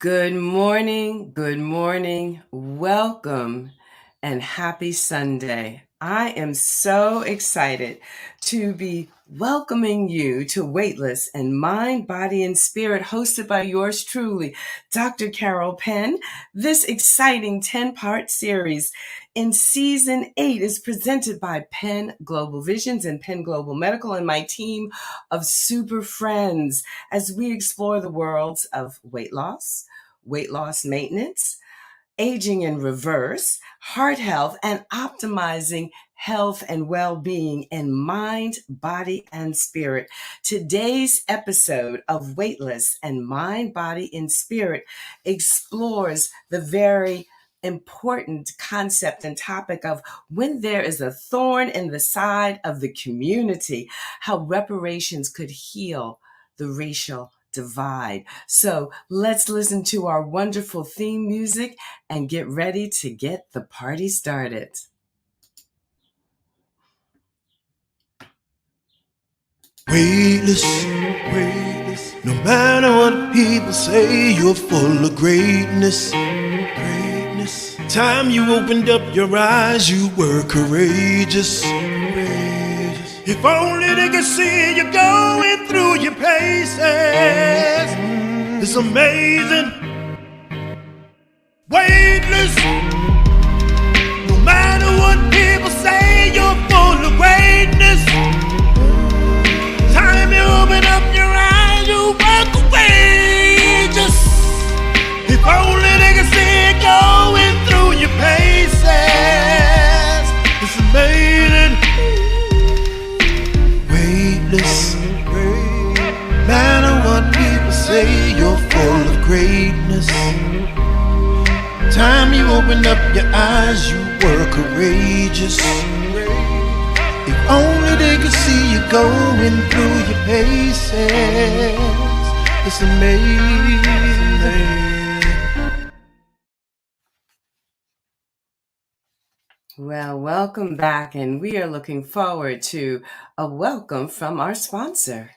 Good morning, welcome, and happy Sunday. I am so excited to be welcoming you to Weightless and Mind, Body, and Spirit, hosted by yours truly, Dr. Carol Penn. This exciting 10-part series in Season 8 is presented by Penn Global Visions and Penn Global Medical and my team of super friends as we explore the worlds of weight loss maintenance, aging in reverse, heart health, and optimizing health and well-being in mind, body, and spirit. Today's episode of Weightless and Mind, Body, and Spirit explores the very important concept and topic of when there is a thorn in the side of the community, how reparations could heal the racial divide. So let's listen to our wonderful theme music and get ready to get the party started. Weightless, no matter what people say, you're full of greatness. Time you opened up your eyes, you were courageous. If only they could see you going through your paces. It's amazing. Weightless, no matter what people say, you're full of greatness. Time you open up your eyes, you walk courageous. If only they could see it going through your paces. It's amazing. Weightless, no matter what people say, you're full of greatness. Time you opened up your eyes, you were courageous. If only they could see you going through your paces. It's amazing. Well, welcome back, and we are looking forward to a welcome from our sponsor.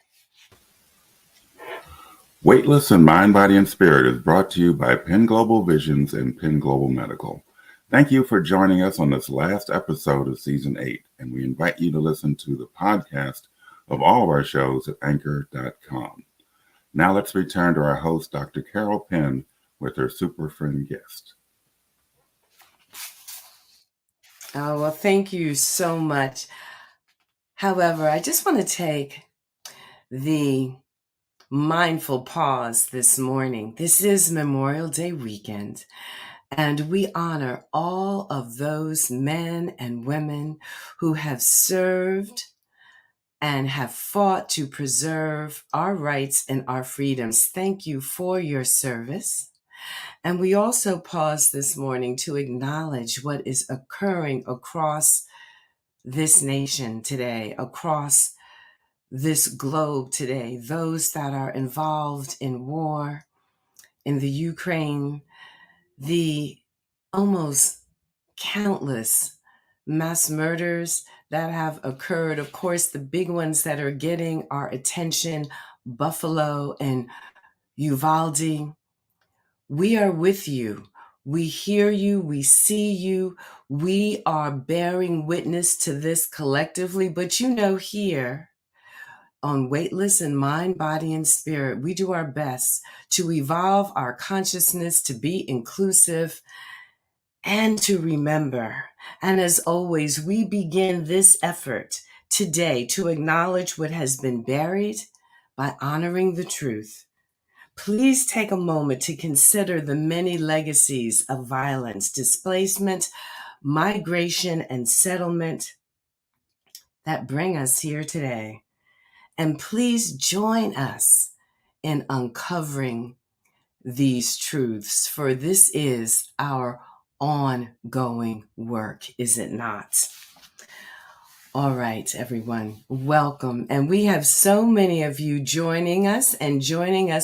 Weightless and Mind, Body, and Spirit is brought to you by Penn Global Visions and Penn Global Medical. Thank you for joining us on this last episode of Season 8, and we invite you to listen to the podcast of all of our shows at anchor.com. Now let's return to our host, Dr. Carol Penn, with her super friend guest. Oh, well, thank you so much. However, I just want to take the mindful pause this morning. This is Memorial Day weekend, and we honor all of those men and women who have served and have fought to preserve our rights and our freedoms. Thank you for your service. And we also pause this morning to acknowledge what is occurring across this nation today, across this globe today, those that are involved in war in the Ukraine, the almost countless mass murders that have occurred. Of course, the big ones that are getting our attention, Buffalo and Uvalde. We are with you. We hear you. We see you. We are bearing witness to this collectively. But you know, here on Weightless and Mind, Body, and Spirit, we do our best to evolve our consciousness to be inclusive and to remember. And as always, we begin this effort today to acknowledge what has been buried by honoring the truth. Please take a moment to consider the many legacies of violence, displacement, migration, and settlement that bring us here today. And please join us in uncovering these truths, for this is our ongoing work, is it not? All right, everyone, welcome. And we have so many of you joining us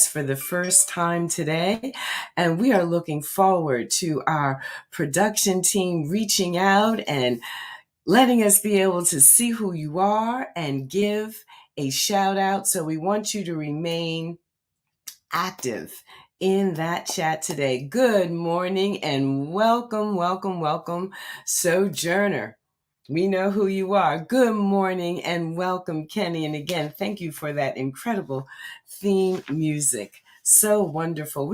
for the first time today. And we are looking forward to our production team reaching out and letting us be able to see who you are and give a shout out. So we want you to remain active in that chat today. Good morning and welcome, welcome, welcome, Sojourner. We know who you are. Good morning and welcome, Kenny. And again, thank you for that incredible theme music. So wonderful.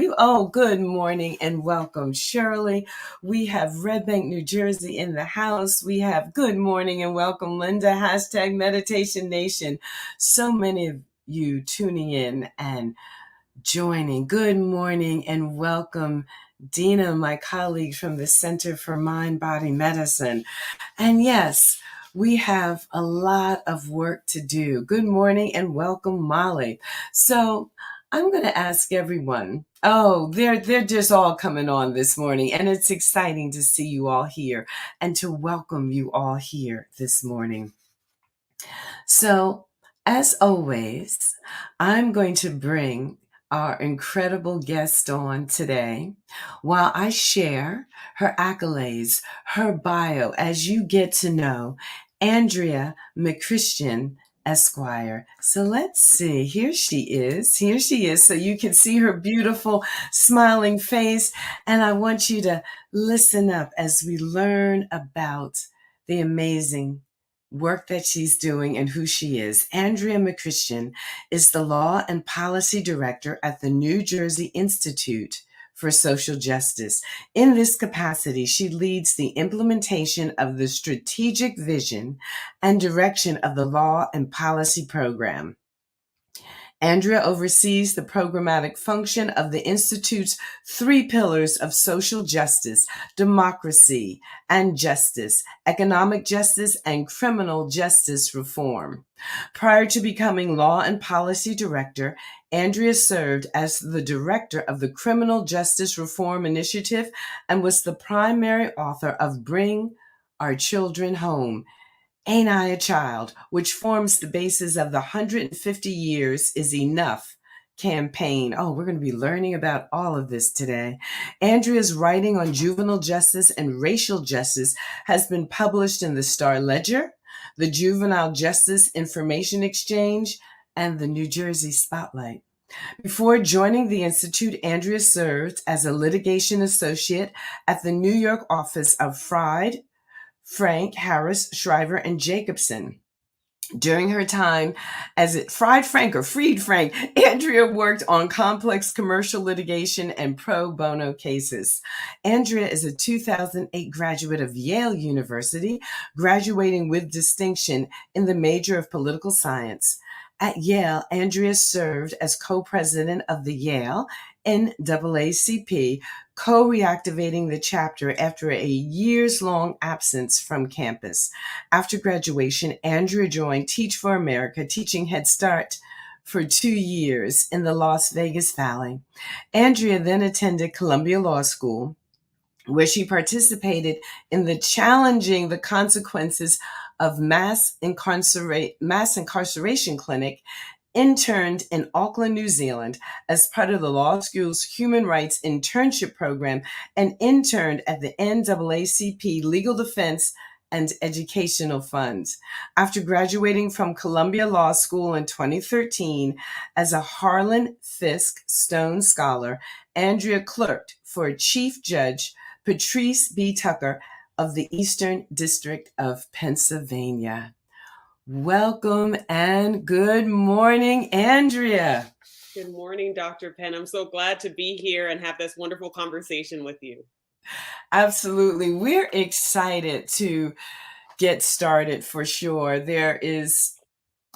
Good morning and welcome, Shirley. We have Red Bank, New Jersey in the house. We have good morning and welcome, Linda. Hashtag Meditation Nation. So many of you tuning in and joining. Good morning and welcome, Dina, my colleague from the Center for Mind Body Medicine. And yes, we have a lot of work to do. Good morning and welcome, Molly. So I'm going to ask everyone. Oh, they're just all coming on this morning, and it's exciting to see you all here and to welcome you all here this morning. So, as always, I'm going to bring our incredible guest on today while I share her accolades, her bio, as you get to know Andrea McChristian, Esquire. So let's see. Here she is. Here she is. So you can see her beautiful smiling face. And I want you to listen up as we learn about the amazing work that she's doing and who she is. Andrea McChristian is the Law and Policy Director at the New Jersey Institute for Social Justice. In this capacity, she leads the implementation of the strategic vision and direction of the Law and Policy Program. Andrea oversees the programmatic function of the Institute's 3 pillars of social justice, democracy and justice, economic justice, and criminal justice reform. Prior to becoming Law and Policy Director, Andrea served as the director of the Criminal Justice Reform Initiative and was the primary author of Bring Our Children Home, Ain't I a Child, which forms the basis of the 150 Years is Enough campaign. Oh, we're going to be learning about all of this today. Andrea's writing on juvenile justice and racial justice has been published in the Star Ledger, the Juvenile Justice Information Exchange, and the New Jersey Spotlight. Before joining the Institute, Andrea served as a litigation associate at the New York office of Fried, Frank, Harris, Shriver, and Jacobson. During her time as Freed Frank, Andrea worked on complex commercial litigation and pro bono cases. Andrea is a 2008 graduate of Yale University, graduating with distinction in the major of political science. At Yale, Andrea served as co-president of the Yale NAACP, co-reactivating the chapter after a years-long absence from campus. After graduation, Andrea joined Teach for America, teaching Head Start for 2 years in the Las Vegas Valley. Andrea then attended Columbia Law School, where she participated in the Challenging the Consequences of Mass Incarceration Clinic, interned in Auckland, New Zealand as part of the law school's human rights internship program, and interned at the NAACP Legal Defense and Educational Funds. After graduating from Columbia Law School in 2013 as a Harlan Fiske Stone Scholar, Andrea clerked for Chief Judge Patrice B. Tucker of the Eastern District of Pennsylvania. Welcome and good morning, Andrea. Good morning, Dr. Penn. I'm so glad to be here and have this wonderful conversation with you. Absolutely. We're excited to get started for sure. There is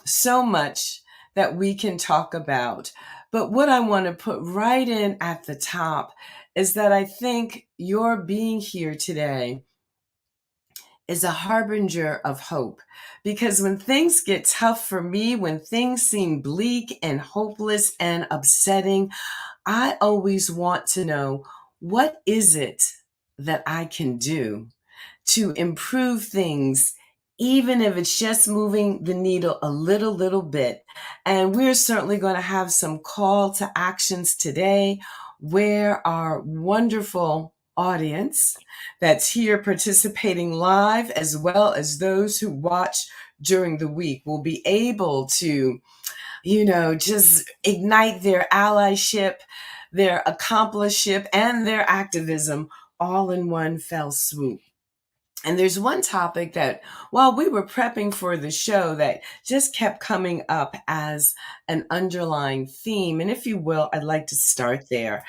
so much that we can talk about. But what I want to put right in at the top is that I think your being here today is a harbinger of hope. Because when things get tough for me, when things seem bleak and hopeless and upsetting, I always want to know, what is it that I can do to improve things, even if it's just moving the needle a little bit? And we're certainly going to have some call to actions today where our wonderful audience that's here participating live, as well as those who watch during the week, will be able to, just ignite their allyship, their accompliceship, and their activism all in one fell swoop. And there's one topic that, while we were prepping for the show, that just kept coming up as an underlying theme. And if you will, I'd like to start there.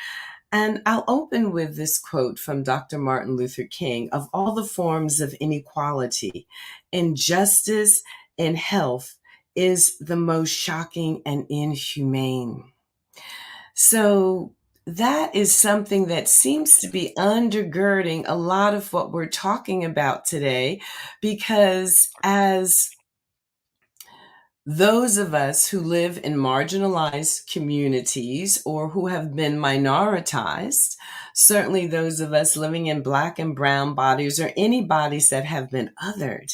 And I'll open with this quote from Dr. Martin Luther King: "Of all the forms of inequality, injustice in health is the most shocking and inhumane." So that is something that seems to be undergirding a lot of what we're talking about today, because as those of us who live in marginalized communities or who have been minoritized, certainly those of us living in Black and brown bodies or any bodies that have been othered,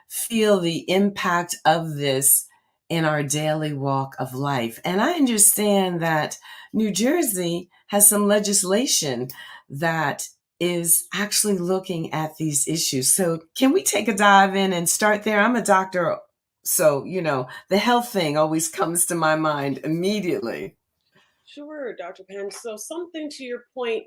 feel the impact of this in our daily walk of life. And I understand that New Jersey has some legislation that is actually looking at these issues. So can we take a dive in and start there? I'm a doctor, so, the health thing always comes to my mind immediately. Sure, Dr. Penn. So, something to your point,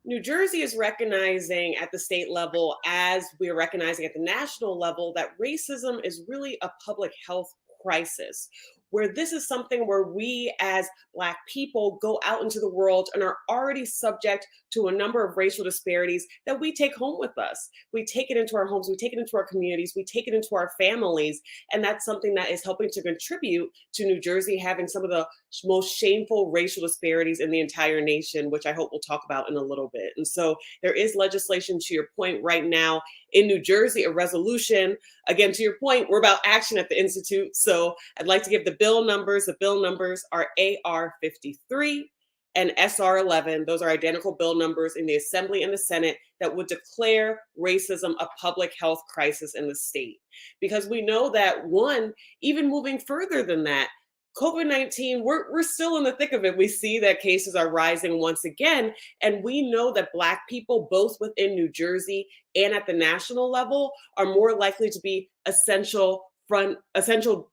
New Jersey is recognizing at the state level, as we are recognizing at the national level, that racism is really a public health crisis, where this is something where we as Black people go out into the world and are already subject to a number of racial disparities that we take home with us. We take it into our homes, we take it into our communities, we take it into our families. And that's something that is helping to contribute to New Jersey having some of the most shameful racial disparities in the entire nation, which I hope we'll talk about in a little bit. And so there is legislation, to your point, right now in New Jersey, a resolution. Again, to your point, we're about action at the Institute. So I'd like to give the bill numbers. The bill numbers are AR 53 and SR 11. Those are identical bill numbers in the Assembly and the Senate that would declare racism a public health crisis in the state. Because we know that, one, even moving further than that, COVID-19, we're still in the thick of it. We see that cases are rising once again. And we know that Black people, both within New Jersey and at the national level, are more likely to be essential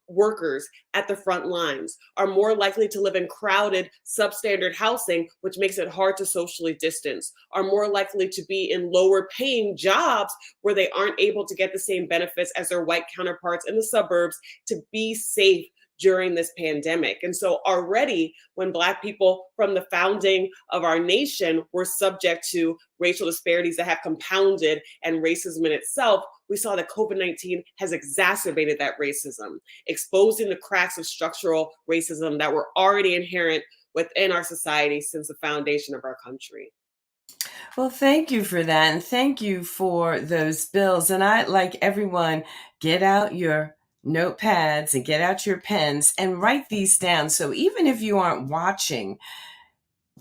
workers at the front lines, are more likely to live in crowded, substandard housing, which makes it hard to socially distance, are more likely to be in lower paying jobs where they aren't able to get the same benefits as their white counterparts in the suburbs to be safe during this pandemic. And so already, when Black people from the founding of our nation were subject to racial disparities that have compounded and racism in itself, we saw that COVID-19 has exacerbated that racism, exposing the cracks of structural racism that were already inherent within our society since the foundation of our country. Well, thank you for that. And thank you for those bills. And I'd like everyone, get out your notepads and get out your pens and write these down. So even if you aren't watching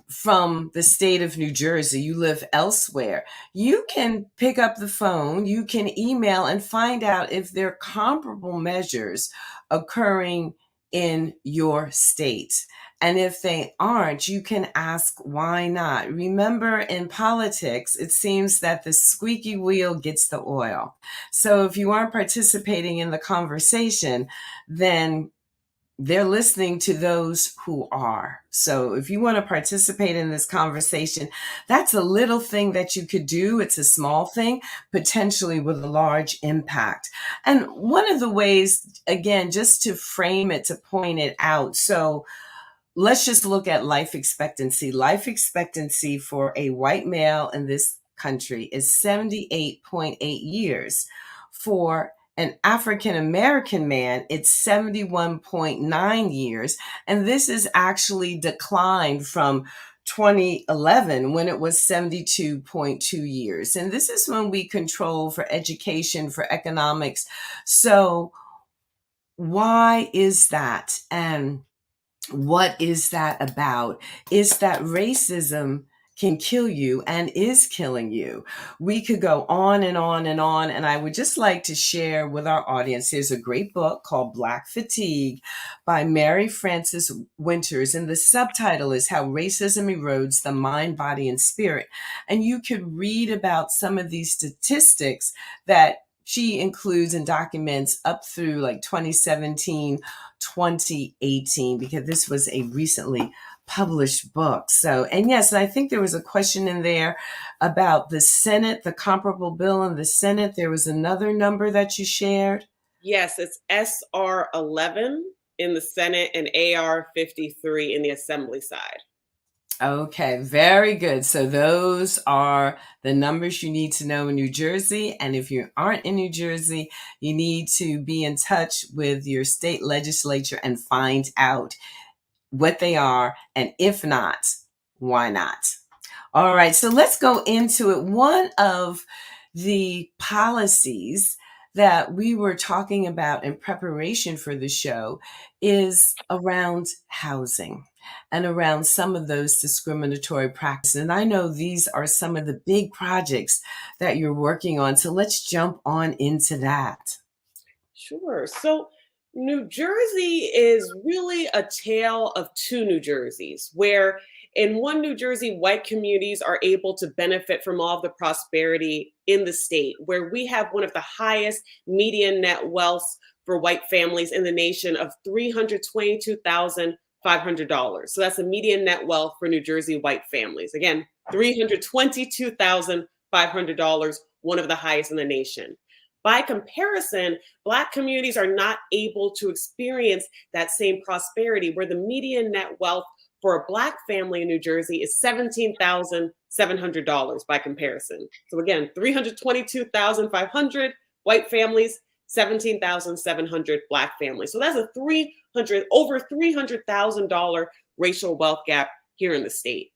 from the state of New Jersey, you live elsewhere, you can pick up the phone, you can email and find out if there are comparable measures occurring in your state. And if they aren't, you can ask why not. Remember, in politics, it seems that the squeaky wheel gets the oil. So if you aren't participating in the conversation, then they're listening to those who are. So if you want to participate in this conversation, that's a little thing that you could do. It's a small thing, potentially with a large impact. And one of the ways, again, just to frame it, to point it out. So let's just look at life expectancy. Life expectancy for a white male in this country is 78.8 years. For an African-American man, it's 71.9 years. And this is actually declined from 2011 when it was 72.2 years. And this is when we control for education, for economics. So why is that? And what is that about? Is that racism can kill you and is killing you. We could go on and on and on. And I would just like to share with our audience, there's a great book called Black Fatigue by Mary Frances Winters. And the subtitle is How Racism Erodes the Mind, Body, and Spirit. And you could read about some of these statistics that she includes and documents up through like 2017, 2018, because this was a recently published books. So, and yes, and I think there was a question in there about the Senate, the comparable bill in the Senate. There was another number that you shared. Yes, it's SR 11 in the Senate and AR 53 in the Assembly side. Okay, very good. So those are the numbers you need to know in New Jersey. And if you aren't in New Jersey, you need to be in touch with your state legislature and find out what they are. And if not, why not? All right, so let's go into it. One of the policies that we were talking about in preparation for the show is around housing and around some of those discriminatory practices. And I know these are some of the big projects that you're working on. So let's jump on into that. Sure. So New Jersey is really a tale of two New Jerseys, where in one New Jersey, white communities are able to benefit from all of the prosperity in the state, where we have one of the highest median net wealth for white families in the nation of $322,500. So that's a median net wealth for New Jersey white families. Again, $322,500, one of the highest in the nation. By comparison, Black communities are not able to experience that same prosperity, where the median net wealth for a Black family in New Jersey is $17,700 by comparison. So again, $322,500 white families, $17,700 Black families. So that's a over $300,000 racial wealth gap here in the state.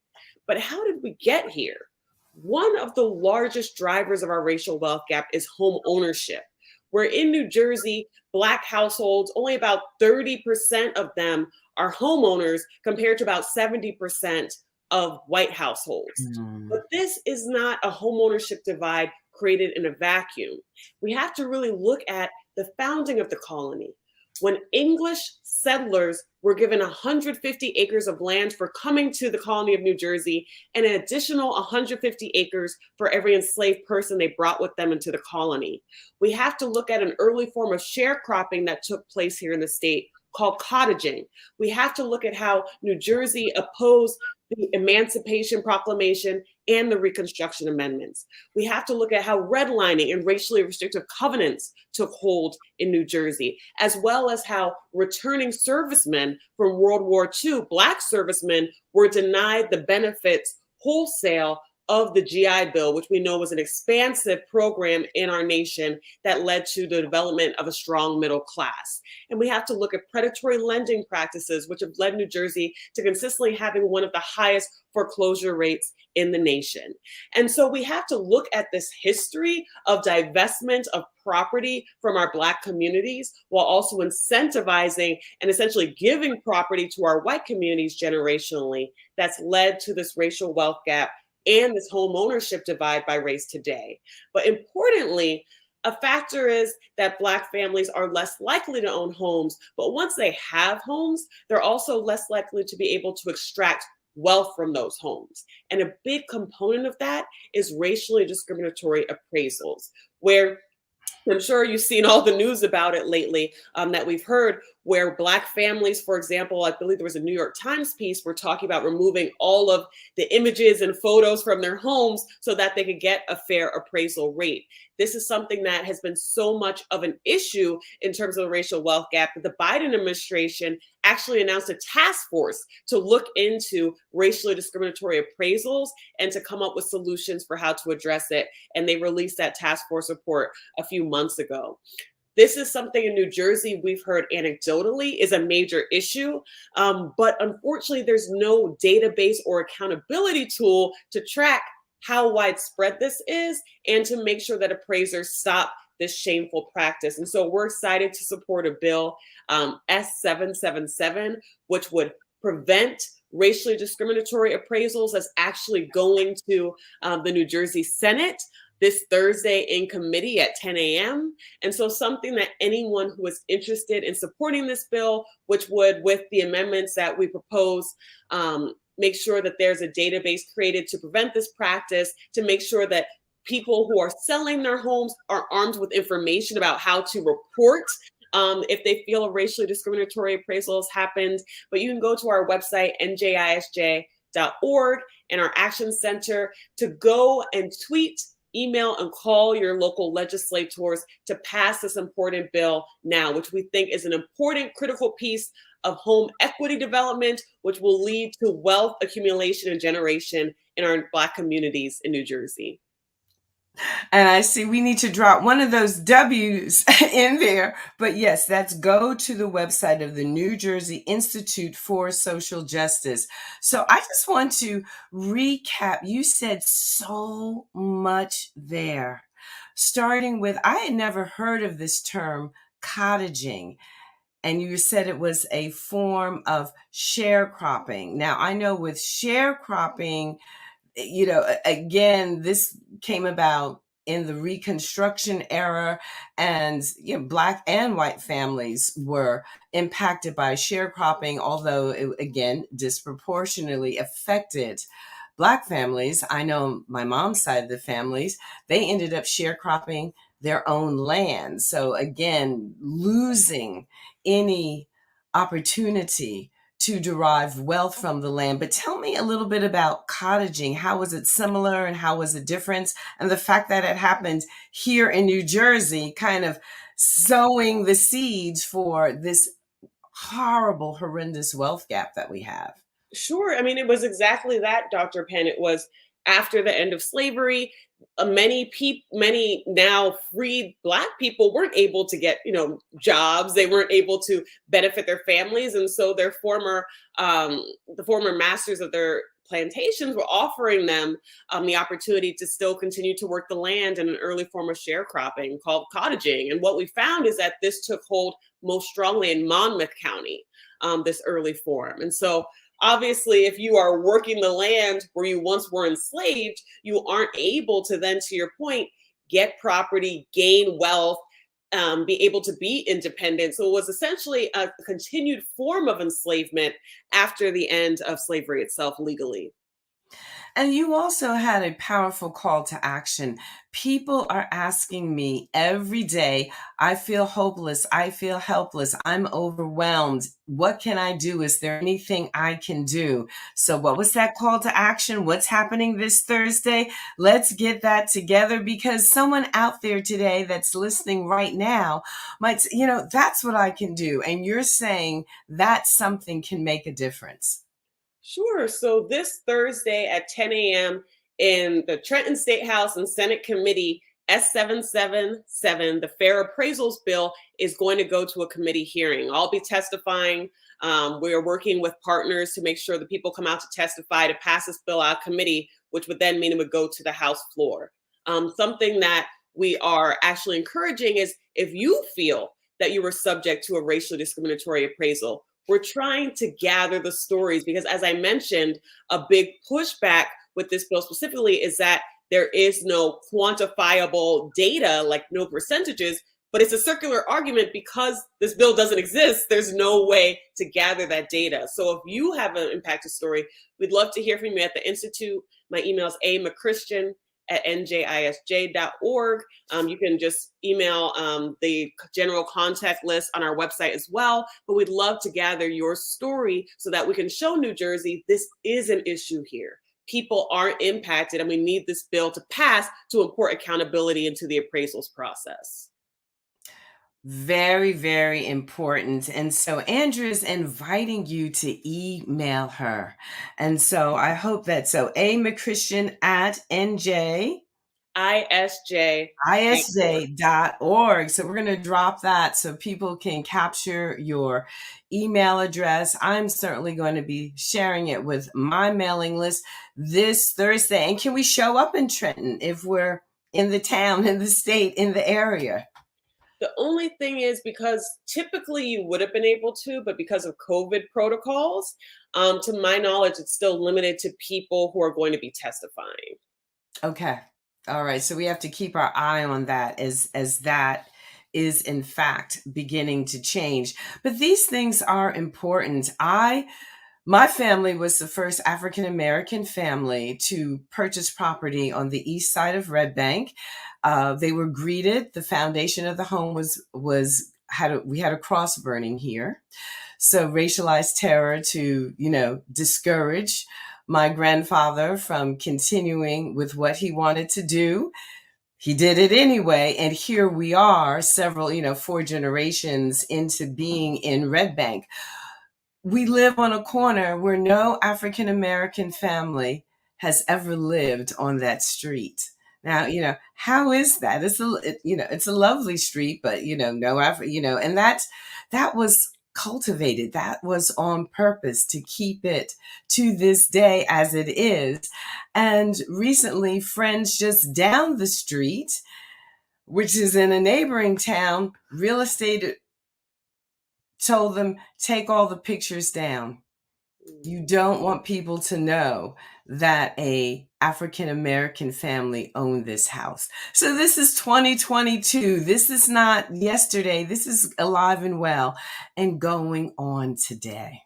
But how did we get here? One of the largest drivers of our racial wealth gap is home ownership, where in New Jersey, Black households, only about 30% of them are homeowners compared to about 70% of white households. But this is not a homeownership divide created in a vacuum. We have to really look at the founding of the colony. When English settlers were given 150 acres of land for coming to the colony of New Jersey and an additional 150 acres for every enslaved person they brought with them into the colony. We have to look at an early form of sharecropping that took place here in the state called cottaging. We have to look at how New Jersey opposed the Emancipation Proclamation and the Reconstruction Amendments. We have to look at how redlining and racially restrictive covenants took hold in New Jersey, as well as how returning servicemen from World War II, Black servicemen, were denied the benefits wholesale of the GI Bill, which we know was an expansive program in our nation that led to the development of a strong middle class. And we have to look at predatory lending practices, which have led New Jersey to consistently having one of the highest foreclosure rates in the nation. And so we have to look at this history of divestment of property from our Black communities, while also incentivizing and essentially giving property to our white communities generationally, that's led to this racial wealth gap and this home ownership divide by race today. But importantly, a factor is that Black families are less likely to own homes, but once they have homes, they're also less likely to be able to extract wealth from those homes. And a big component of that is racially discriminatory appraisals, where I'm sure you've seen all the news about it lately that we've heard, where Black families, for example, I believe there was a New York Times piece, were talking about removing all of the images and photos from their homes so that they could get a fair appraisal rate. This is something that has been so much of an issue in terms of the racial wealth gap that the Biden administration actually announced a task force to look into racially discriminatory appraisals and to come up with solutions for how to address it. And they released that task force report a few months ago. This is something in New Jersey we've heard anecdotally is a major issue, but unfortunately there's no database or accountability tool to track how widespread this is and to make sure that appraisers stop this shameful practice. And so we're excited to support a bill, S777, which would prevent racially discriminatory appraisals. That's actually going to the New Jersey Senate this Thursday in committee at 10 a.m. And so something that anyone who is interested in supporting this bill, which would, with the amendments that we propose, make sure that there's a database created to prevent this practice, to make sure that people who are selling their homes are armed with information about how to report if they feel a racially discriminatory appraisal has happened. But you can go to our website, njisj.org, and our action center to go and tweet, email, and call your local legislators to pass this important bill now, which we think is an important, critical piece of home equity development, which will lead to wealth accumulation and generation in our Black communities in New Jersey. And I see we need to drop one of those W's in there. But yes, that's go to the website of the New Jersey Institute for Social Justice. So I just want to recap. You said so much there, starting with, I had never heard of this term, cottaging. And you said it was a form of sharecropping. Now, I know with sharecropping, again, this came about in the Reconstruction era, and Black and white families were impacted by sharecropping, although it, again, disproportionately affected Black families. I know my mom's side of the families, they ended up sharecropping their own land. So again, losing any opportunity to derive wealth from the land. But tell me a little bit about cottaging. How was it similar and how was it different? And the fact that it happened here in New Jersey, kind of sowing the seeds for this horrible, horrendous wealth gap that we have. Sure. I mean, it was exactly that, Dr. Penn. It was after the end of slavery. Many now freed Black people weren't able to get, jobs. They weren't able to benefit their families, and so their the former masters of their plantations were offering them the opportunity to still continue to work the land in an early form of sharecropping called cottaging. And what we found is that this took hold most strongly in Monmouth County, this early form. And so obviously, if you are working the land where you once were enslaved, you aren't able to then, to your point, get property, gain wealth, be able to be independent. So it was essentially a continued form of enslavement after the end of slavery itself legally. And you also had a powerful call to action. People are asking me every day, I feel hopeless. I feel helpless. I'm overwhelmed. What can I do? Is there anything I can do? So what was that call to action? What's happening this Thursday? Let's get that together, because someone out there today that's listening right now might say, that's what I can do. And you're saying that something can make a difference. Sure. So this Thursday at 10 a.m. in the Trenton State House and Senate Committee S777, the Fair Appraisals Bill is going to go to a committee hearing. I'll be testifying. We are working with partners to make sure that people come out to testify to pass this bill out of committee, which would then mean it would go to the House floor. Something that we are actually encouraging is, if you feel that you were subject to a racially discriminatory appraisal, we're trying to gather the stories, because, as I mentioned, a big pushback with this bill specifically is that there is no quantifiable data, like no percentages, but it's a circular argument because this bill doesn't exist. There's no way to gather that data. So if you have an impacted story, we'd love to hear from you at the Institute. My email is amcchristian@njisj.org. You can just email the general contact list on our website as well. But we'd love to gather your story so that we can show New Jersey this is an issue here. People aren't impacted, and we need this bill to pass to import accountability into the appraisals process. Very, very important. And so Andrea's inviting you to email her. And so I hope that, so McChristian at ISJ.org. So we're going to drop that so people can capture your email address. I'm certainly going to be sharing it with my mailing list this Thursday. And can we show up in Trenton if we're in the town, in the state, in the area? The only thing is, because typically you would have been able to, but because of COVID protocols, to my knowledge, it's still limited to people who are going to be testifying. Okay. All right. So we have to keep our eye on that as that is in fact beginning to change. But these things are important. My family was the first African-American family to purchase property on the east side of Red Bank. They were greeted. The foundation of the home was we had a cross burning here. So racialized terror to, discourage my grandfather from continuing with what he wanted to do. He did it anyway. And here we are, several, 4 generations into being in Red Bank. We live on a corner where no African American family has ever lived on that street. Now, how is that? It's a lovely street, but no and that was cultivated. That was on purpose to keep it to this day as it is. And recently, friends just down the street, which is in a neighboring town, real estate told them, take all the pictures down. You don't want people to know that a African American family owned this house. So this is 2022. This is not yesterday. This is alive and well and going on today.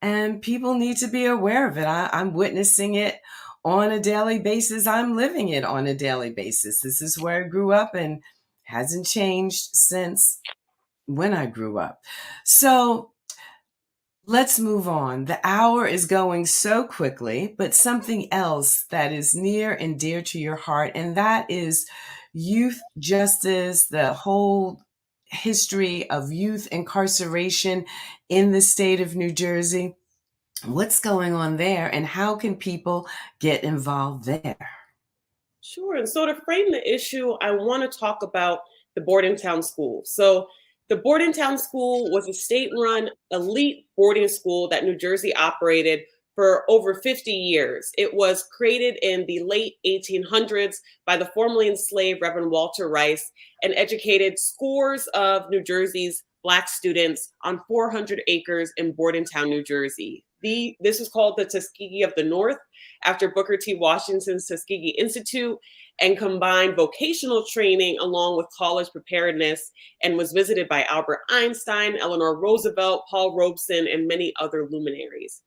And people need to be aware of it. I'm witnessing it on a daily basis. I'm living it on a daily basis. This is where I grew up and hasn't changed since when I grew up. So let's move on. The hour is going so quickly, but something else that is near and dear to your heart, and that is youth justice, the whole history of youth incarceration in the state of New Jersey. What's going on there, and how can people get involved there? Sure. And so to frame the issue, I want to talk about the Bordentown School. So the Bordentown School was a state-run elite boarding school that New Jersey operated for over 50 years. It was created in the late 1800s by the formerly enslaved Reverend Walter Rice and educated scores of New Jersey's Black students on 400 acres in Bordentown, New Jersey. This is called the Tuskegee of the North after Booker T. Washington's Tuskegee Institute, and combined vocational training along with college preparedness, and was visited by Albert Einstein, Eleanor Roosevelt, Paul Robeson, and many other luminaries.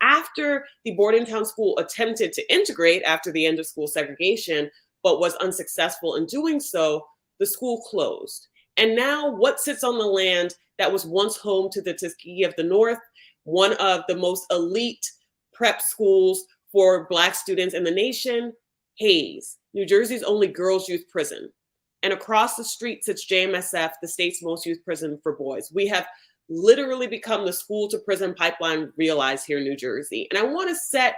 After the Bordentown School attempted to integrate after the end of school segregation, but was unsuccessful in doing so, the school closed. And now what sits on the land that was once home to the Tuskegee of the North, one of the most elite prep schools for Black students in the nation? Hayes, New Jersey's only girls' youth prison. And across the street sits JMSF, the state's most youth prison for boys. We have literally become the school to prison pipeline realized here in New Jersey. And I want to set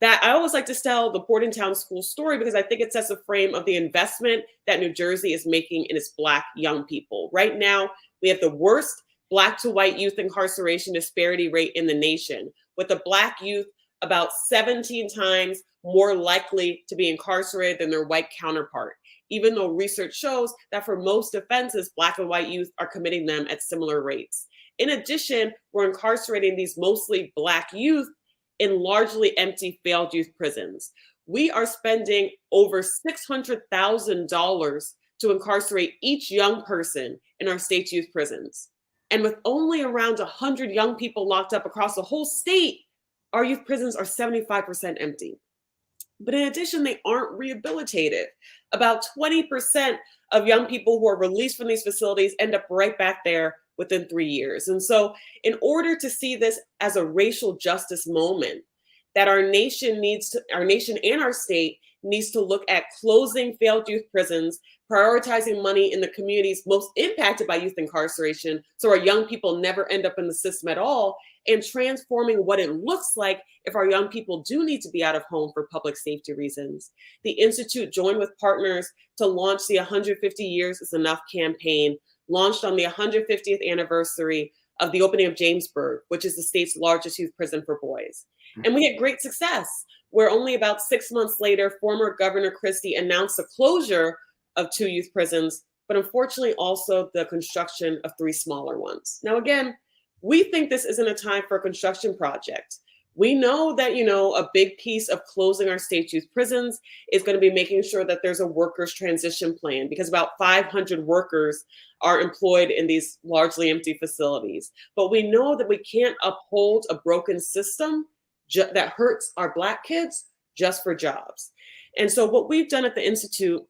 that, I always like to tell the Bordentown School story because I think it sets a frame of the investment that New Jersey is making in its Black young people. Right now, we have the worst Black to white youth incarceration disparity rate in the nation, with the Black youth about 17 times more likely to be incarcerated than their white counterpart, even though research shows that for most offenses, Black and white youth are committing them at similar rates. In addition, we're incarcerating these mostly Black youth in largely empty failed youth prisons. We are spending over $600,000 to incarcerate each young person in our state's youth prisons. And with only around 100 young people locked up across the whole state, our youth prisons are 75% empty. But in addition, they aren't rehabilitated. About 20% of young people who are released from these facilities end up right back there within 3 years. And so in order to see this as a racial justice moment, that our nation and our state needs to look at closing failed youth prisons, prioritizing money in the communities most impacted by youth incarceration so our young people never end up in the system at all, and transforming what it looks like if our young people do need to be out of home for public safety reasons. The Institute joined with partners to launch the 150 Years is Enough campaign, launched on the 150th anniversary of the opening of Jamesburg, which is the state's largest youth prison for boys. And we had great success, where only about 6 months later, former Governor Christie announced the closure of 2 youth prisons, but unfortunately also the construction of 3 smaller ones. Now, again, we think this isn't a time for a construction project. We know that, a big piece of closing our state's youth prisons is going to be making sure that there's a workers' transition plan, because about 500 workers are employed in these largely empty facilities. But we know that we can't uphold a broken system that hurts our Black kids just for jobs. And so what we've done at the Institute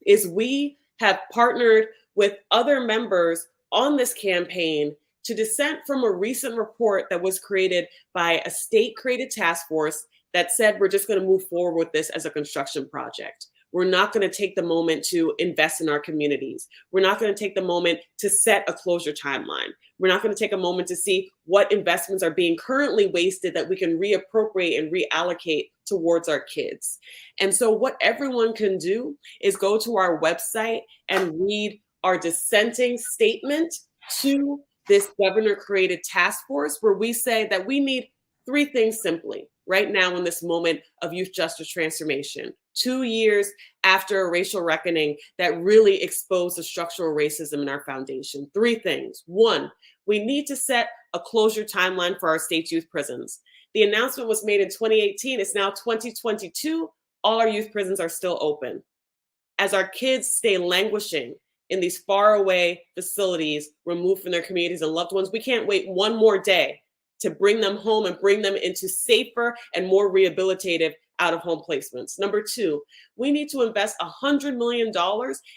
is we have partnered with other members on this campaign to dissent from a recent report that was created by a state-created task force that said we're just going to move forward with this as a construction project. We're not going to take the moment to invest in our communities. We're not going to take the moment to set a closure timeline. We're not going to take a moment to see what investments are being currently wasted that we can reappropriate and reallocate towards our kids. And so what everyone can do is go to our website and read our dissenting statement to this governor-created task force, where we say that we need three things simply right now in this moment of youth justice transformation, 2 years after a racial reckoning that really exposed the structural racism in our foundation. Three things. One, we need to set a closure timeline for our state's youth prisons. The announcement was made in 2018. It's now 2022. All our youth prisons are still open. As our kids stay languishing in these faraway facilities, removed from their communities and loved ones, we can't wait one more day to bring them home and bring them into safer and more rehabilitative out-of-home placements. Number two, we need to invest $100 million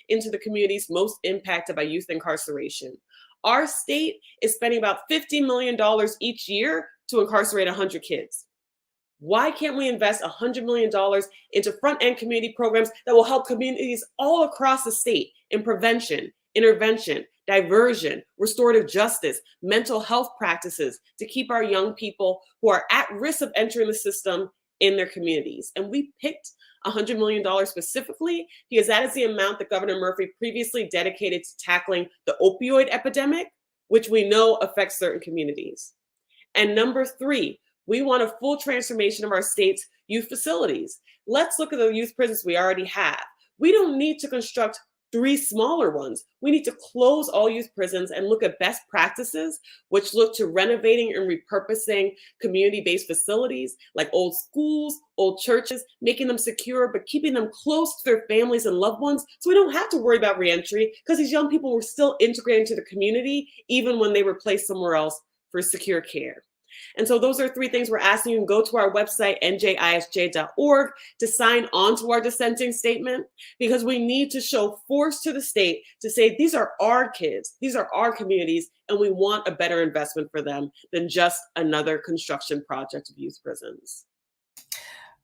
into the communities most impacted by youth incarceration. Our state is spending about $50 million each year to incarcerate 100 kids. Why can't we invest $100 million into front-end community programs that will help communities all across the state in prevention, intervention, diversion, restorative justice, mental health practices to keep our young people who are at risk of entering the system in their communities? And we picked $100 million specifically because that is the amount that Governor Murphy previously dedicated to tackling the opioid epidemic, which we know affects certain communities. And number three, we want a full transformation of our state's youth facilities. Let's look at the youth prisons we already have. We don't need to construct 3 smaller ones. We need to close all youth prisons and look at best practices, which look to renovating and repurposing community-based facilities like old schools, old churches, making them secure, but keeping them close to their families and loved ones so we don't have to worry about reentry because these young people were still integrated into the community even when they were placed somewhere else for secure care. And so those are 3 things we're asking. You can go to our website, njisj.org, to sign on to our dissenting statement, because we need to show force to the state to say, these are our kids, these are our communities, and we want a better investment for them than just another construction project of youth prisons.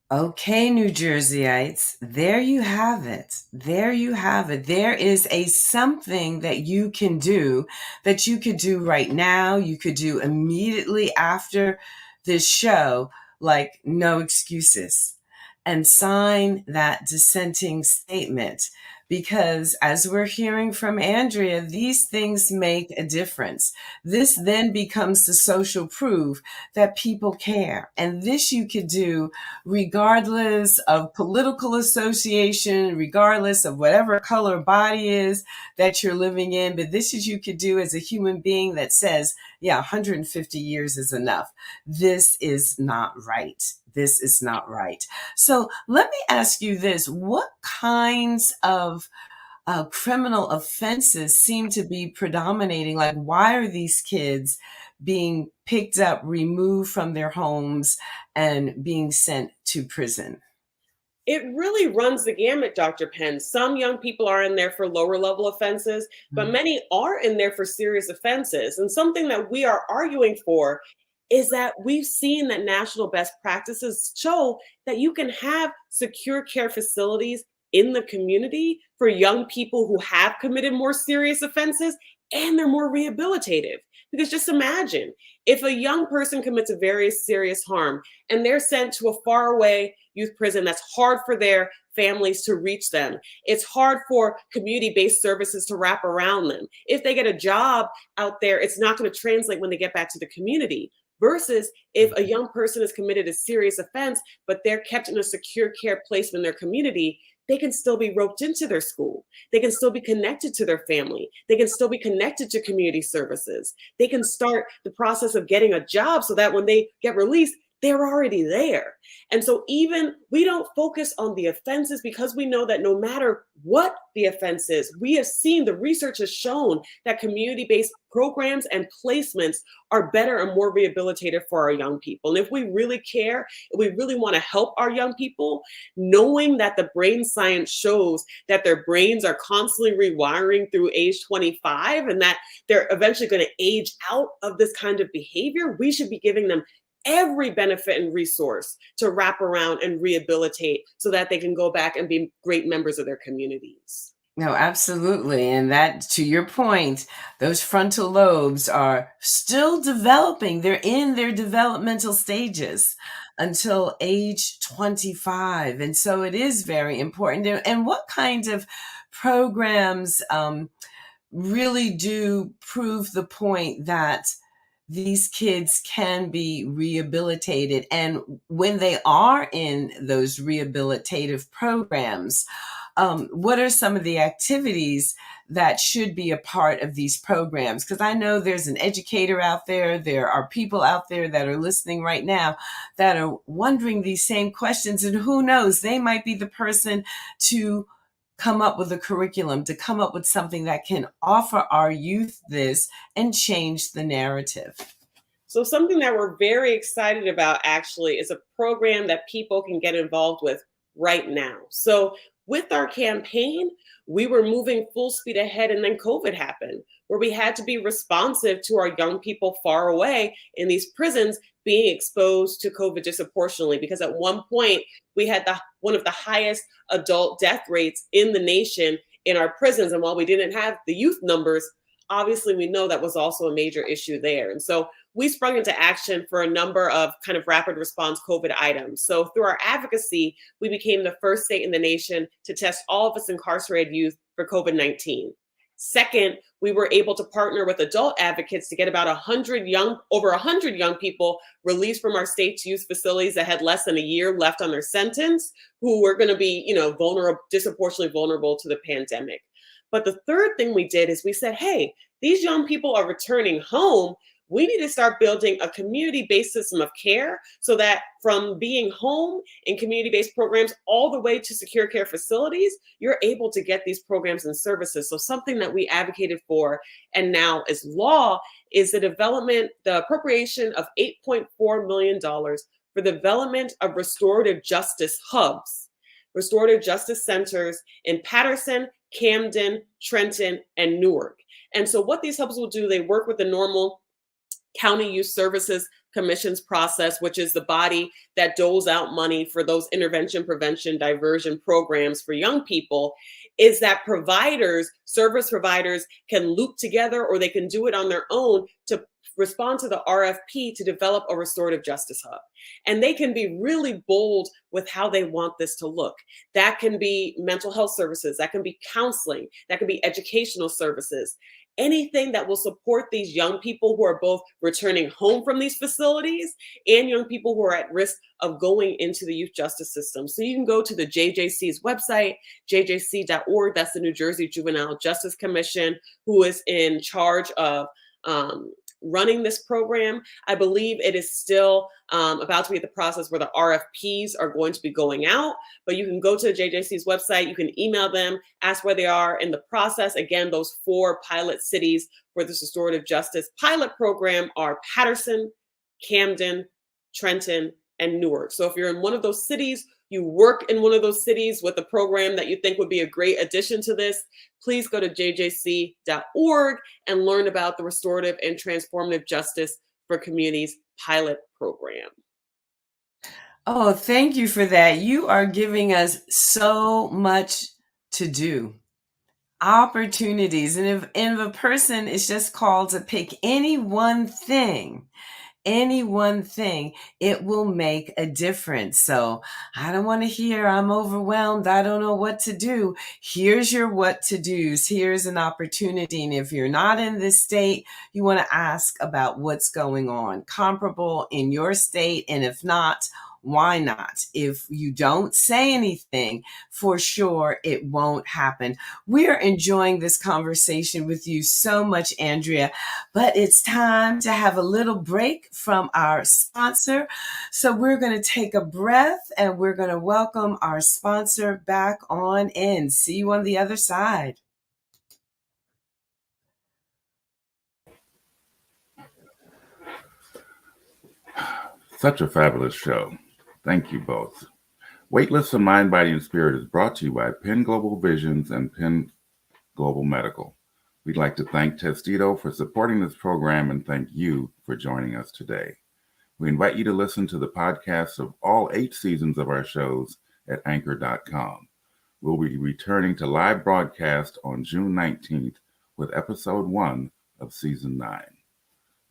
Okay, New Jerseyites, there you have it. There you have it. There is a something that you can do that you could do right now. You could do immediately after this show, like no excuses, and sign that dissenting statement. Because as we're hearing from Andrea, these things make a difference. This then becomes the social proof that people care. And this you could do regardless of political association, regardless of whatever color body is that you're living in. But this is you could do as a human being that says, yeah, 150 years is enough. This is not right. This is not right. So let me ask you this. What kinds of criminal offenses seem to be predominating? Like, why are these kids being picked up, removed from their homes, and being sent to prison? It really runs the gamut, Dr. Penn. Some young people are in there for lower level offenses, but many are in there for serious offenses. And something that we are arguing for is that we've seen that national best practices show that you can have secure care facilities in the community for young people who have committed more serious offenses, and they're more rehabilitative. Because just imagine if a young person commits a very serious harm and they're sent to a faraway youth prison that's hard for their families to reach them. It's hard for community-based services to wrap around them. If they get a job out there, it's not going to translate when they get back to the community. Versus if a young person has committed a serious offense, but they're kept in a secure care placement in their community, they can still be roped into their school. They can still be connected to their family. They can still be connected to community services. They can start the process of getting a job so that when they get released, they're already there. And so even we don't focus on the offenses because we know that no matter what the offense is, we have seen the research has shown that community-based programs and placements are better and more rehabilitative for our young people. And if we really care, if we really want to help our young people, knowing that the brain science shows that their brains are constantly rewiring through age 25 and that they're eventually going to age out of this kind of behavior, we should be giving them every benefit and resource to wrap around and rehabilitate so that they can go back and be great members of their communities. No, absolutely. And that, to your point, those frontal lobes are still developing. They're in their developmental stages until age 25. And so it is very important. And what kind of programs really do prove the point that these kids can be rehabilitated? And when they are in those rehabilitative programs, what are some of the activities that should be a part of these programs? Because I know there's an educator out there. There are people out there that are listening right now that are wondering these same questions. And who knows, they might be the person to come up with a curriculum, to come up with something that can offer our youth this and change the narrative. So something that we're very excited about actually is a program that people can get involved with right now. So with our campaign, we were moving full speed ahead, and then COVID happened, where we had to be responsive to our young people far away in these prisons being exposed to COVID disproportionately, because at one point we had one of the highest adult death rates in the nation in our prisons. And while we didn't have the youth numbers, obviously we know that was also a major issue there. And so we sprung into action for a number of kind of rapid response COVID items. So through our advocacy, we became the first state in the nation to test all of its incarcerated youth for COVID-19. Second, we were able to partner with adult advocates to get about over 100 young people released from our state's youth facilities that had less than a year left on their sentence, who were going to be, disproportionately vulnerable to the pandemic. But the third thing we did is we said, hey, these young people are returning home. We need to start building a community-based system of care so that from being home in community-based programs all the way to secure care facilities, you're able to get these programs and services. So something that we advocated for and now is law is the appropriation of $8.4 million for the development of restorative justice hubs, restorative justice centers in Patterson, Camden, Trenton, and Newark. And so what these hubs will do, they work with the normal County Youth Services Commissions process, which is the body that doles out money for those intervention, prevention, diversion programs for young people, is that service providers can loop together, or they can do it on their own to respond to the RFP to develop a restorative justice hub. And they can be really bold with how they want this to look. That can be mental health services, that can be counseling, that can be educational services. Anything that will support these young people who are both returning home from these facilities and young people who are at risk of going into the youth justice system. So you can go to the JJC's website, jjc.org. That's the New Jersey Juvenile Justice Commission, who is in charge of running this program. I believe it is still about to be at the process where the RFPs are going to be going out, but you can go to the JJC's website, you can email them, ask where they are in the process. Again, those 4 pilot cities for this restorative justice pilot program are Patterson, Camden, Trenton, and Newark. So if you're in one of those cities, you work in one of those cities with a program that you think would be a great addition to this, please go to jjc.org and learn about the Restorative and Transformative Justice for Communities pilot program. Oh, thank you for that. You are giving us so much to do. Opportunities. And if a person is just called to pick any one thing, it will make a difference. So I don't want to hear I'm overwhelmed, I don't know what to do. Here's your what to do's. Here's an opportunity. And if you're not in this state, you want to ask about what's going on comparable in your state. And if not, why not? If you don't say anything, for sure it won't happen. We're enjoying this conversation with you so much, Andrea, but it's time to have a little break from our sponsor. So we're going to take a breath and we're going to welcome our sponsor back on in. See you on the other side. Such a fabulous show. Thank you both. Weightless of Mind, Body, and Spirit is brought to you by Penn Global Visions and Penn Global Medical. We'd like to thank Testito for supporting this program and thank you for joining us today. We invite you to listen to the podcasts of all 8 seasons of our shows at anchor.com. We'll be returning to live broadcast on June 19th with episode 1 of season 9.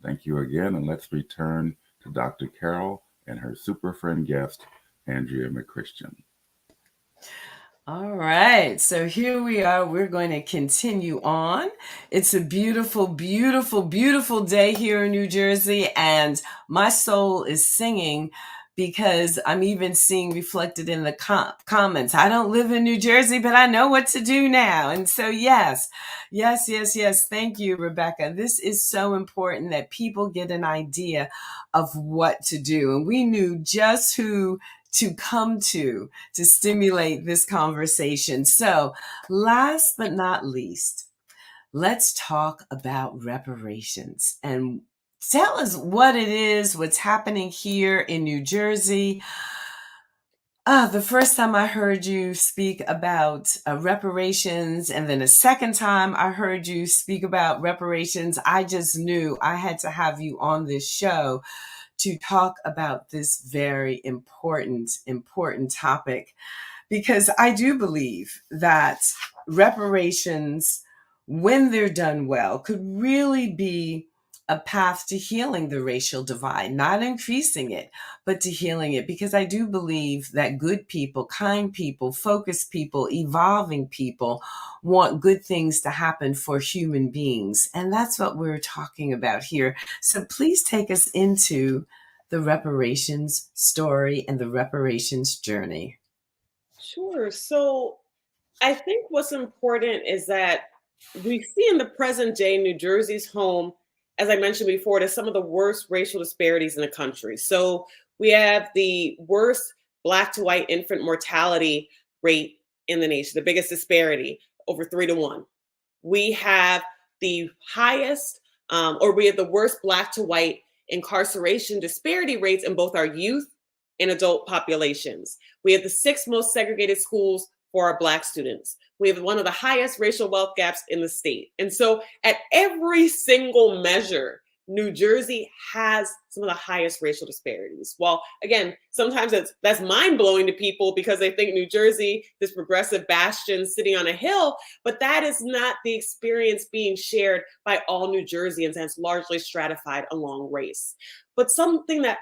Thank you again, and let's return to Dr. Carol and her super friend guest, Andrea McChristian. All right, so here we are. We're going to continue on. It's a beautiful, beautiful, beautiful day here in New Jersey, and my soul is singing because I'm even seeing reflected in the comments. I don't live in New Jersey, but I know what to do now. And so, yes. Thank you, Rebecca. This is so important that people get an idea of what to do. And we knew just who to come to stimulate this conversation. So last but not least, let's talk about reparations and tell us what it is, what's happening here in New Jersey. The first time I heard you speak about reparations, and then a second time I heard you speak about reparations, I just knew I had to have you on this show to talk about this very important topic, because I do believe that reparations, when they're done well, could really be a path to healing the racial divide, not increasing it, but to healing it. Because I do believe that good people, kind people, focused people, evolving people want good things to happen for human beings. And that's what we're talking about here. So please take us into the reparations story and the reparations journey. Sure. So I think what's important is that we see in the present day New Jersey's home, as I mentioned before, to some of the worst racial disparities in the country. So we have the worst Black to white infant mortality rate in the nation, the biggest disparity, over 3-to-1. We have the highest, we have the worst Black to white incarceration disparity rates in both our youth and adult populations. We have the 6th most segregated schools for our Black students. We have one of the highest racial wealth gaps in the state. And so at every single measure, New Jersey has some of the highest racial disparities. Well, again, sometimes that's mind-blowing to people because they think New Jersey, this progressive bastion sitting on a hill, but that is not the experience being shared by all New Jerseyans, and it's largely stratified along race. But something that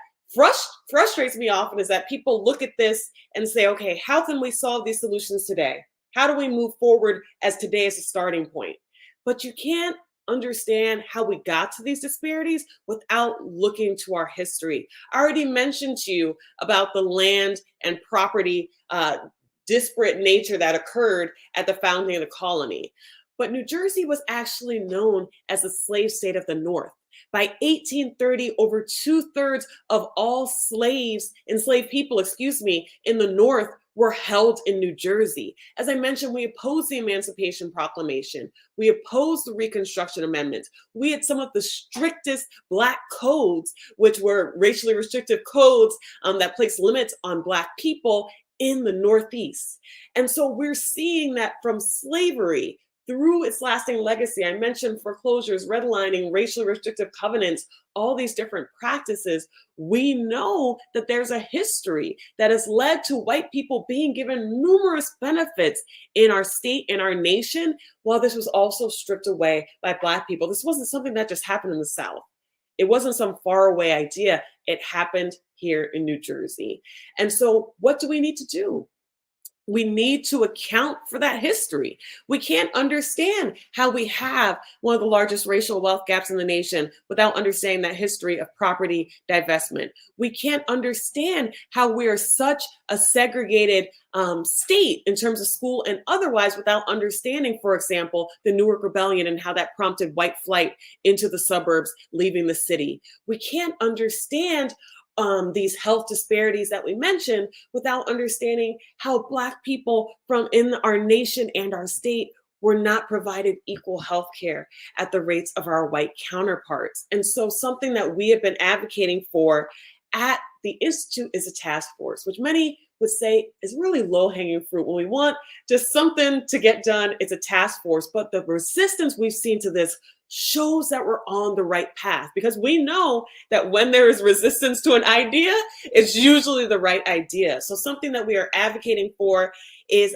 frustrates me often is that people look at this and say, okay, how can we solve these solutions today? How do we move forward as today as a starting point? But you can't understand how we got to these disparities without looking to our history. I already mentioned to you about the land and property disparate nature that occurred at the founding of the colony. But New Jersey was actually known as the slave state of the North. By 1830, over 2/3 of all enslaved people, in the North were held in New Jersey. As I mentioned, we opposed the Emancipation Proclamation. We opposed the Reconstruction Amendments. We had some of the strictest Black codes, which were racially restrictive codes that placed limits on Black people in the Northeast. And so we're seeing that from slavery through its lasting legacy. I mentioned foreclosures, redlining, racially restrictive covenants, all these different practices. We know that there's a history that has led to white people being given numerous benefits in our state, in our nation, while this was also stripped away by Black people. This wasn't something that just happened in the South. It wasn't some faraway idea. It happened here in New Jersey. And so what do we need to do? we need to account for that history. We can't understand how we have one of the largest racial wealth gaps in the nation without understanding that history of property divestment. We can't understand how we are such a segregated state in terms of school and otherwise without understanding, for example, the Newark Rebellion and how that prompted white flight into the suburbs, leaving the city. We can't understand these health disparities that we mentioned without understanding how Black people from in our nation and our state were not provided equal health care at the rates of our white counterparts. And so something that we have been advocating for at the Institute is a task force, which many would say is really low-hanging fruit. When we want just something to get done, it's a task force. But the resistance we've seen to this shows that we're on the right path, because we know that when there is resistance to an idea, it's usually the right idea. So something that we are advocating for is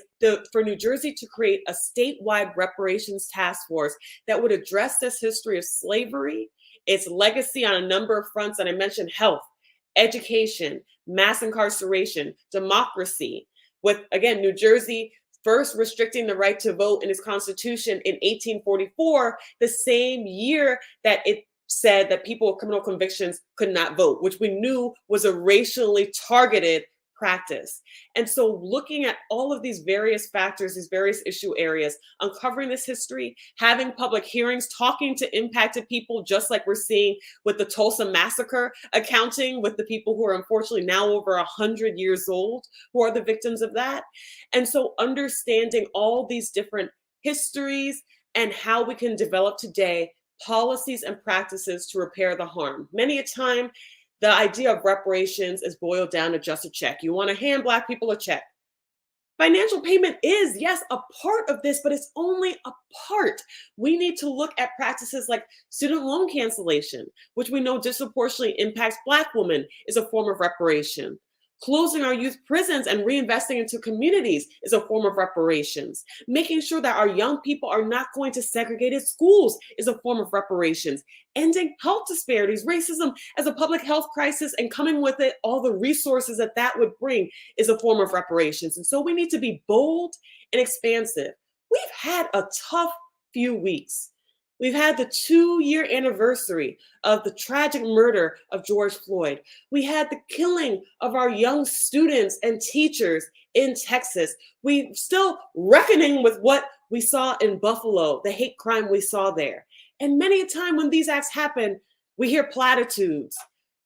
for New Jersey to create a statewide reparations task force that would address this history of slavery, its legacy on a number of fronts that I mentioned: health, education, mass incarceration, democracy, with, again, New Jersey first restricting the right to vote in its constitution in 1844, the same year that it said that people with criminal convictions could not vote, which we knew was a racially targeted practice. And so looking at all of these various factors, these various issue areas, uncovering this history, having public hearings, talking to impacted people, just like we're seeing with the Tulsa massacre, accounting with the people who are unfortunately now over 100 years old, who are the victims of that. And so understanding all these different histories and how we can develop today policies and practices to repair the harm. Many a time, the idea of reparations is boiled down to just a check. You want to hand Black people a check. Financial payment is, yes, a part of this, but it's only a part. We need to look at practices like student loan cancellation, which we know disproportionately impacts Black women, is a form of reparation. Closing our youth prisons and reinvesting into communities is a form of reparations. Making sure that our young people are not going to segregated schools is a form of reparations. Ending health disparities, racism as a public health crisis, and coming with it all the resources that that would bring is a form of reparations. And so we need to be bold and expansive. We've had a tough few weeks. We've had the 2-year anniversary of the tragic murder of George Floyd. We had the killing of our young students and teachers in Texas. We're still reckoning with what we saw in Buffalo, the hate crime we saw there. And many a time when these acts happen, we hear platitudes.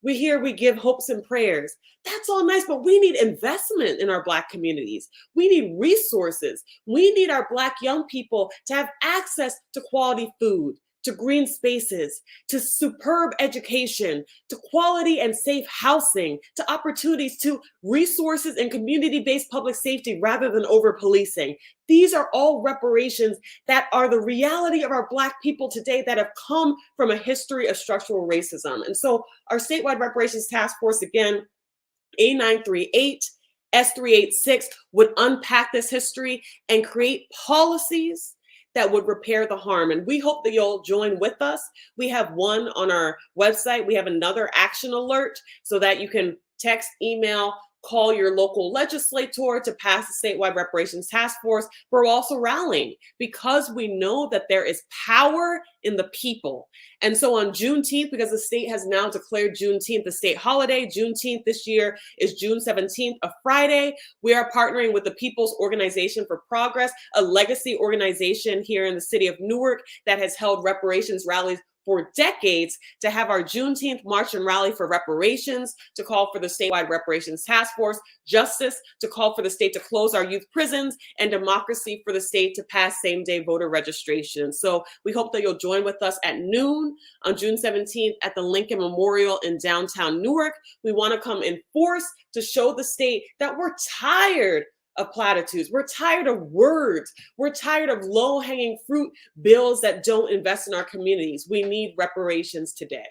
We give hopes and prayers. That's all nice, but we need investment in our Black communities. We need resources. We need our Black young people to have access to quality food, to green spaces, to superb education, to quality and safe housing, to opportunities, to resources and community-based public safety rather than over-policing. These are all reparations that are the reality of our Black people today that have come from a history of structural racism. And so our statewide reparations task force, again, A938, S386, would unpack this history and create policies that would repair the harm. And we hope that you'll join with us. We have one on our website. We have another action alert so that you can text, email, call your local legislator to pass the statewide reparations task force. But we're also rallying because we know that there is power in the people. And so on Juneteenth, because the state has now declared Juneteenth a state holiday, Juneteenth this year is June 17th, a Friday. We are partnering with the People's Organization for Progress, a legacy organization here in the city of Newark that has held reparations rallies for decades, to have our Juneteenth march and rally for reparations, to call for the statewide reparations task force, justice, to call for the state to close our youth prisons, and democracy for the state to pass same-day voter registration. So we hope that you'll join with us at noon on June 17th at the Lincoln Memorial in downtown Newark. We want to come in force to show the state that we're tired of platitudes. We're tired of words. We're tired of low-hanging fruit bills that don't invest in our communities. We need reparations today.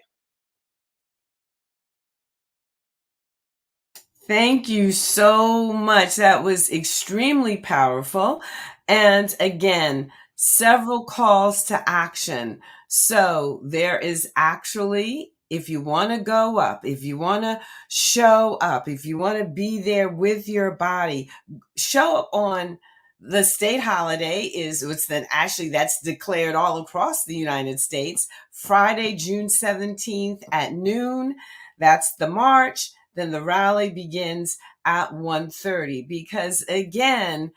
Thank you so much. That was extremely powerful. And again, several calls to action. So there is actually if you want to go up, if you want to show up, if you want to be there with your body, show up on the state holiday that's declared all across the United States, Friday, June 17th at noon. That's the march. Then the rally begins at 1:30, because again,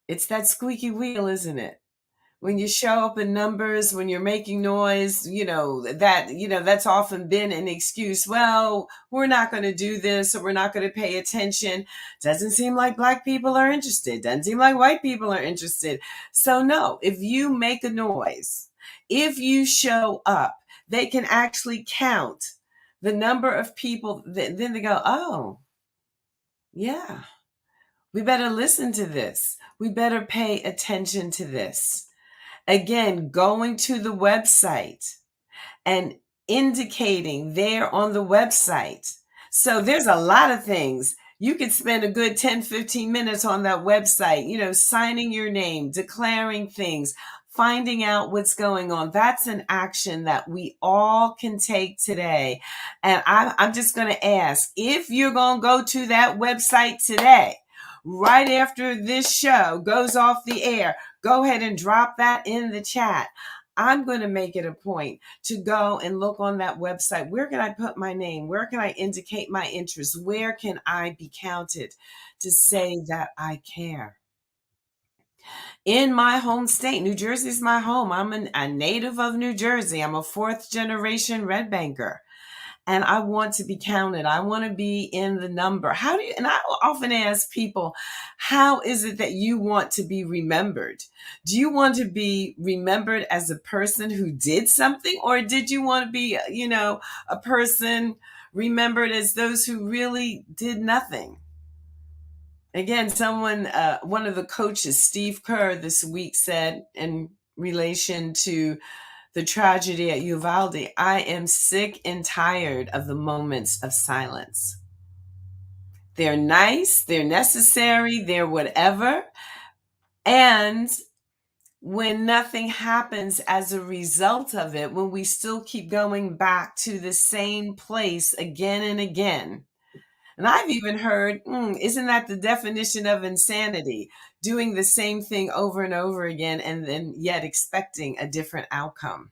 it's that squeaky wheel, isn't it? When you show up in numbers, when you're making noise, that's often been an excuse. Well, we're not going to do this, or we're not going to pay attention. Doesn't seem like Black people are interested. Doesn't seem like white people are interested. So no, if you make a noise, if you show up, they can actually count the number of people. Then they go, oh, yeah, we better listen to this. We better pay attention to this. Again, going to the website and indicating there on the website. So there's a lot of things. You could spend a good 10, 15 minutes on that website, signing your name, declaring things, finding out what's going on. That's an action that we all can take today. And I'm just going to ask, if you're going to go to that website today, right after this show goes off the air, go ahead and drop that in the chat. I'm going to make it a point to go and look on that website. Where can I put my name? Where can I indicate my interest? Where can I be counted to say that I care? In my home state, New Jersey is my home. I'm a native of New Jersey. I'm a 4th generation Red Banker. And I want to be counted. I want to be in the number. And I often ask people, how is it that you want to be remembered? Do you want to be remembered as a person who did something? Or did you want to be, a person remembered as those who really did nothing? Again, one of the coaches, Steve Kerr, this week said in relation to the tragedy at Uvalde, I am sick and tired of the moments of silence. They're nice, they're necessary, they're whatever. And when nothing happens as a result of it, when we still keep going back to the same place again and again. And I've even heard, isn't that the definition of insanity? Doing the same thing over and over again, and then yet expecting a different outcome.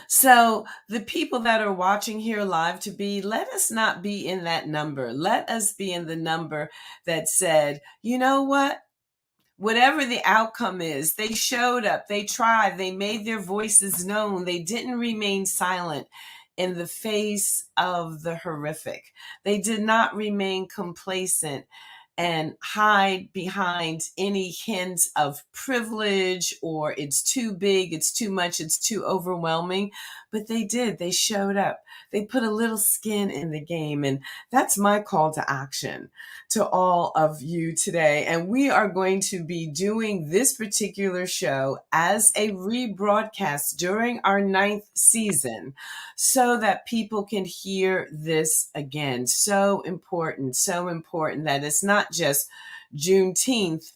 So the people that are watching here live let us not be in that number. Let us be in the number that said, you know what? Whatever the outcome is, they showed up, they tried, they made their voices known, they didn't remain silent in the face of the horrific. They did not remain complacent and hide behind any hint of privilege or it's too big, it's too much, it's too overwhelming. But they did. They showed up. They put a little skin in the game. And that's my call to action to all of you today. And we are going to be doing this particular show as a rebroadcast during our 9th season so that people can hear this again. So important that it's not just Juneteenth,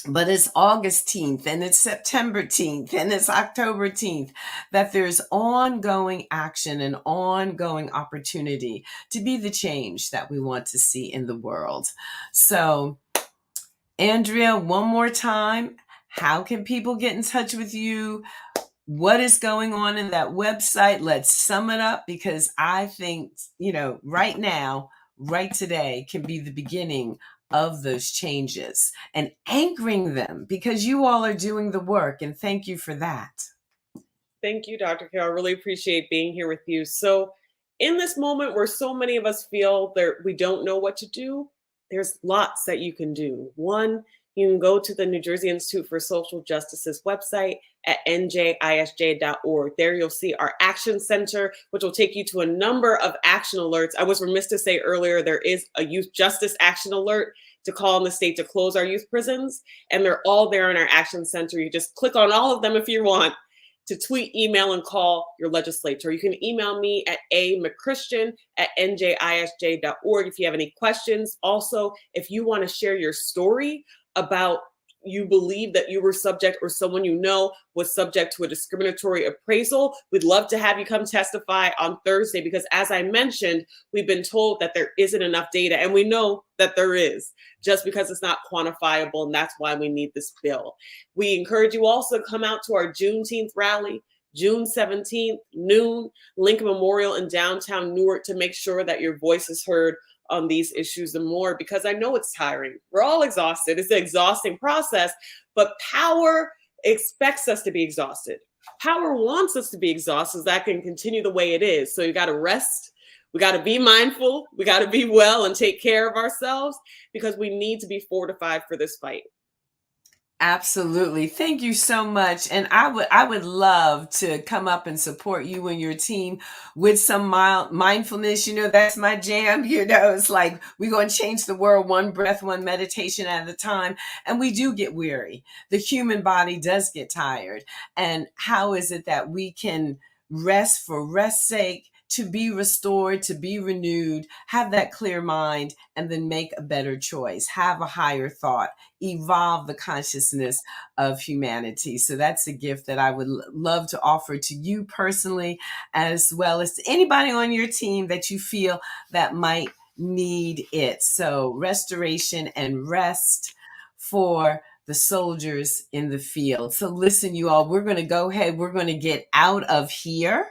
but it's August 10th and it's September 10th and it's October 10th, that there's ongoing action and ongoing opportunity to be the change that we want to see in the world. So, Andrea, one more time, how can people get in touch with you? What is going on in that website? Let's sum it up, because I think, right now, right today can be the beginning of those changes and anchoring them, because you all are doing the work, and thank you for that. Thank you, Dr. Carol. I really appreciate being here with you. So in this moment where so many of us feel that we don't know what to do, there's lots that you can do. One, you can go to the New Jersey Institute for Social Justice's website at njisj.org. There you'll see our Action Center, which will take you to a number of action alerts. I was remiss to say earlier, there is a youth justice action alert to call on the state to close our youth prisons, and they're all there in our Action Center. You just click on all of them if you want to tweet, email, and call your legislator. You can email me at amcchristian@njisj.org if you have any questions. Also, if you want to share your story about you believe that you were subject, or someone you know was subject to a discriminatory appraisal, we'd love to have you come testify on Thursday, because as I mentioned, we've been told that there isn't enough data, and we know that there is, just because it's not quantifiable, and that's why we need this bill. We encourage you also to come out to our Juneteenth rally, June 17th, noon, Lincoln Memorial in downtown Newark, to make sure that your voice is heard on these issues and more, because I know it's tiring. We're all exhausted. It's an exhausting process, but power expects us to be exhausted. Power wants us to be exhausted so that can continue the way it is. So you got to rest. We got to be mindful. We got to be well and take care of ourselves, because we need to be fortified for this fight. Absolutely. Thank you so much. And I would love to come up and support you and your team with some mindfulness. You know, that's my jam. You know, it's like we're going to change the world one breath, one meditation at a time. And we do get weary. The human body does get tired. And how is it that we can rest for rest's sake, to be restored, to be renewed, have that clear mind, and then make a better choice, have a higher thought, evolve the consciousness of humanity. So that's a gift that I would love to offer to you personally, as well as to anybody on your team that you feel that might need it. So restoration and rest for the soldiers in the field. So listen, you all, we're going to go ahead. We're going to get out of here.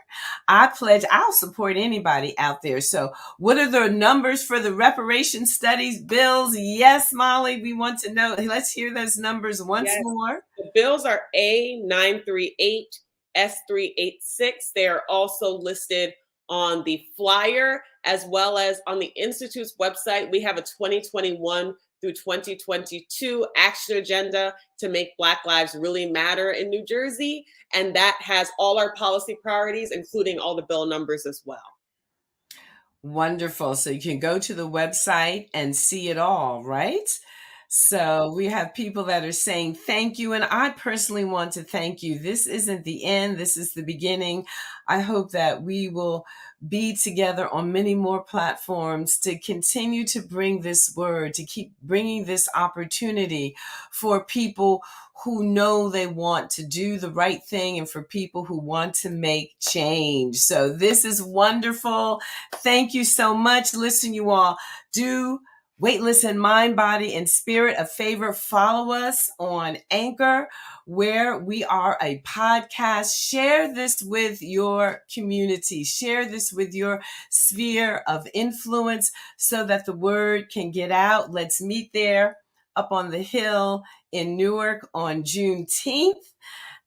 I pledge I'll support anybody out there. So what are the numbers for the reparation studies bills? Yes, Molly, we want to know. Let's hear those numbers once more. The bills are A938, S386. They are also listed on the flyer, as well as on the Institute's website. We have a 2021 through 2022 action agenda to make Black lives really matter in New Jersey. And that has all our policy priorities, including all the bill numbers as well. Wonderful. So you can go to the website and see it all, right? So we have people that are saying thank you. And I personally want to thank you. This isn't the end. This is the beginning. I hope that we will be together on many more platforms to continue to bring this word, to keep bringing this opportunity for people who know they want to do the right thing, and for people who want to make change. So this is wonderful. Thank you so much. Listen, you all, do Weightless in Mind, Body, and Spirit a favor. Follow us on Anchor, where we are a podcast. Share this with your community. Share this with your sphere of influence so that the word can get out. Let's meet there up on the hill in Newark on Juneteenth,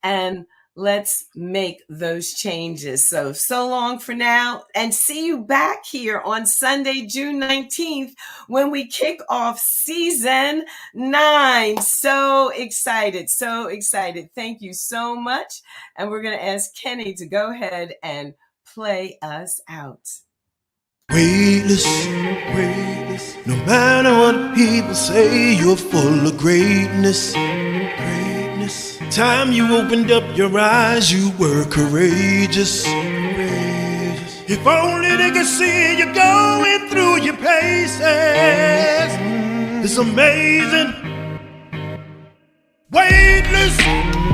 and let's make those changes. So long for now, and see you back here on Sunday, June 19th, when we kick off season 9. So excited, so excited. Thank you so much. And we're going to ask Kenny to go ahead and play us out. Weightless, weightless. No matter what people say, you're full of greatness. Greatness. Time you opened up your eyes, you were courageous. Courageous. If only they could see you going through your paces. It's amazing. Weightless.